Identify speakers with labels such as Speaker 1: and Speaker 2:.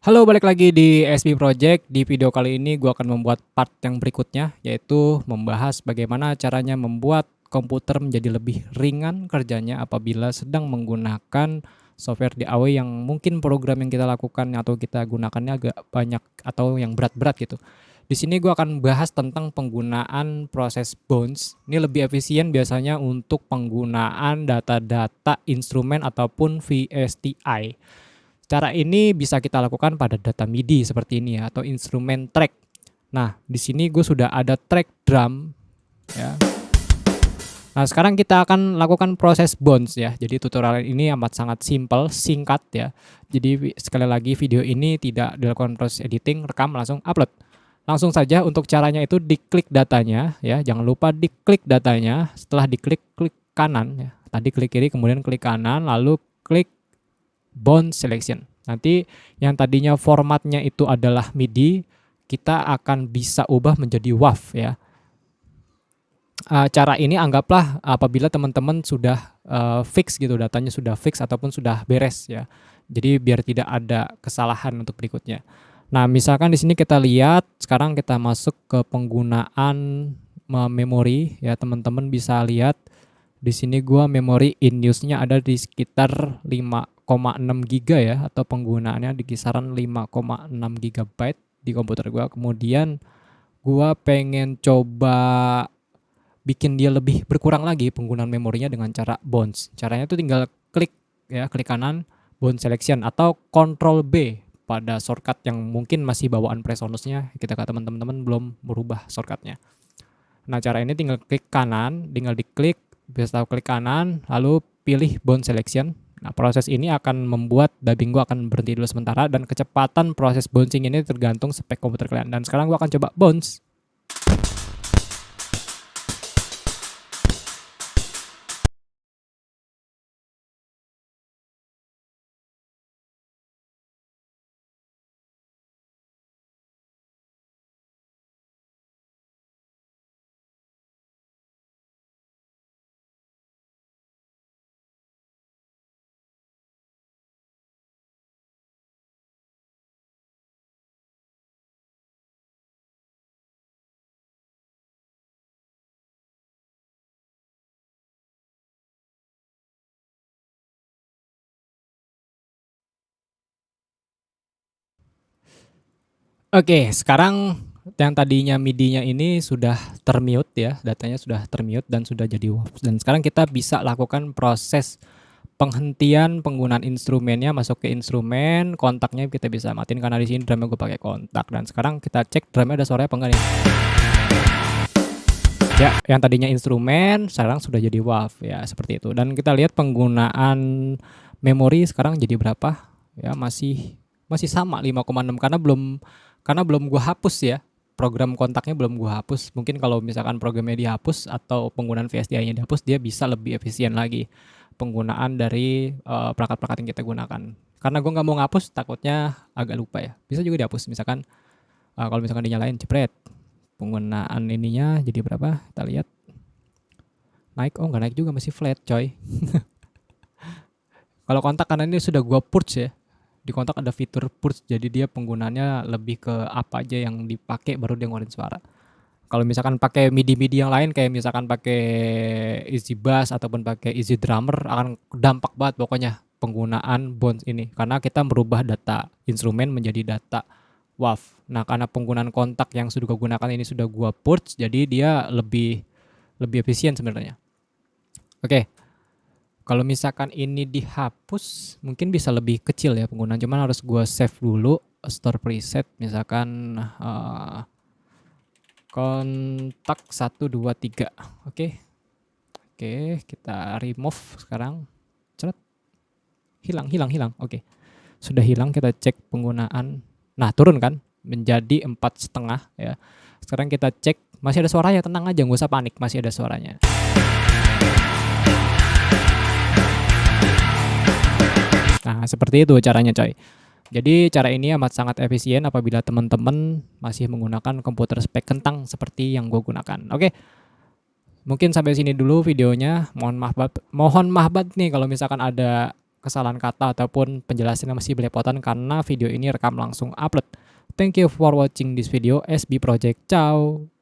Speaker 1: Halo, balik lagi di SB Project. Di video kali ini gue akan membuat part yang berikutnya, yaitu membahas bagaimana caranya membuat komputer menjadi lebih ringan kerjanya apabila sedang menggunakan software DAW yang mungkin program yang kita lakukan atau kita gunakannya agak banyak atau yang berat-berat gitu. Di sini gue akan bahas tentang penggunaan proses bounce. Ini lebih efisien biasanya untuk penggunaan data-data instrumen ataupun VSTI. Cara ini bisa kita lakukan pada data MIDI seperti ini ya, atau instrumen track. Nah, di sini gue sudah ada track drum ya. Nah, sekarang kita akan lakukan proses bounce ya. Jadi tutorial ini amat sangat simple, singkat ya. Jadi sekali lagi video ini tidak dilakukan proses editing, rekam langsung upload. Langsung saja untuk caranya itu diklik datanya ya. Jangan lupa diklik datanya. Setelah diklik, klik kanan ya. Tadi klik kiri, kemudian klik kanan, lalu klik bounce selection. Nanti yang tadinya formatnya itu adalah MIDI, kita akan bisa ubah menjadi WAV ya. Cara ini anggaplah apabila teman-teman sudah fix gitu, datanya sudah fix ataupun sudah beres ya. Jadi biar tidak ada kesalahan untuk berikutnya. Nah, misalkan di sini kita lihat, sekarang kita masuk ke penggunaan memori ya, teman-teman bisa lihat di sini gua memori in use-nya ada di sekitar 5,6 giga ya, atau penggunaannya di kisaran 5,6 GB di komputer gua. Kemudian gua pengen coba bikin dia lebih berkurang lagi penggunaan memorinya dengan cara bounce. Caranya tuh tinggal klik ya, klik kanan bounce selection atau Ctrl B pada shortcut yang mungkin masih bawaan Presonus-nya. Kita ke teman-teman belum merubah shortcutnya. Nah, cara ini tinggal klik kanan, tinggal diklik, bisa klik kanan, lalu pilih bounce selection. Nah, proses ini akan membuat dubbing gua akan berhenti dulu sementara, dan kecepatan proses bouncing ini tergantung spek komputer kalian. Dan sekarang gua akan coba bounce. Oke, sekarang yang tadinya MIDI-nya ini sudah termute ya, datanya sudah termute dan sudah jadi WAV. Dan sekarang kita bisa lakukan proses penghentian penggunaan instrumennya, masuk ke instrumen, kontaknya kita bisa matiin karena di sini drumnya gue pakai kontak. Dan sekarang kita cek drumnya ada suaranya apa enggak nih. Ya, yang tadinya instrumen sekarang sudah jadi WAV ya, seperti itu. Dan kita lihat penggunaan memori sekarang jadi berapa? Ya, masih sama 5,6 karena belum gua hapus ya. Program kontaknya belum gua hapus. Mungkin kalau misalkan programnya dihapus atau penggunaan VSDI-nya dihapus, dia bisa lebih efisien lagi penggunaan dari perangkat-perangkat yang kita gunakan. Karena gua nggak mau ngapus, takutnya agak lupa ya. Bisa juga dihapus. Misalkan kalau misalkan dinyalain, jepret. Penggunaan ininya jadi berapa? Kita lihat. Naik, oh nggak naik juga, masih flat coy. Kalau kontak karena ini sudah gua purge ya. Di kontak ada fitur purge, jadi dia penggunaannya lebih ke apa aja yang dipakai baru dia ngeluarin suara. Kalau misalkan pakai MIDI yang lain kayak misalkan pakai Easy Bass ataupun pakai Easy Drummer, akan dampak banget pokoknya penggunaan bounce ini, karena kita merubah data instrumen menjadi data WAV. Nah, karena penggunaan kontak yang sudah gua gunakan ini sudah gua purge, jadi dia lebih efisien sebenarnya. Oke. Kalau misalkan ini dihapus, mungkin bisa lebih kecil ya penggunaan. Cuman harus gua save dulu, store preset. Misalkan kontak 1, 2, 3. Oke. Oke, kita remove sekarang. Ceret. Hilang. Oke. Sudah hilang, kita cek penggunaan. Nah, turun kan? Menjadi 4,5 ya. Sekarang kita cek, masih ada suaranya, tenang aja, nggak usah panik, masih ada suaranya. Nah, seperti itu caranya coy. Jadi cara ini amat sangat efisien apabila teman-teman masih menggunakan komputer spek kentang seperti yang gue gunakan. Oke, mungkin sampai sini dulu videonya. Mohon maaf banget nih kalau misalkan ada kesalahan kata ataupun penjelasannya masih belepotan karena video ini rekam langsung upload. Thank you for watching this video SB Project. Ciao.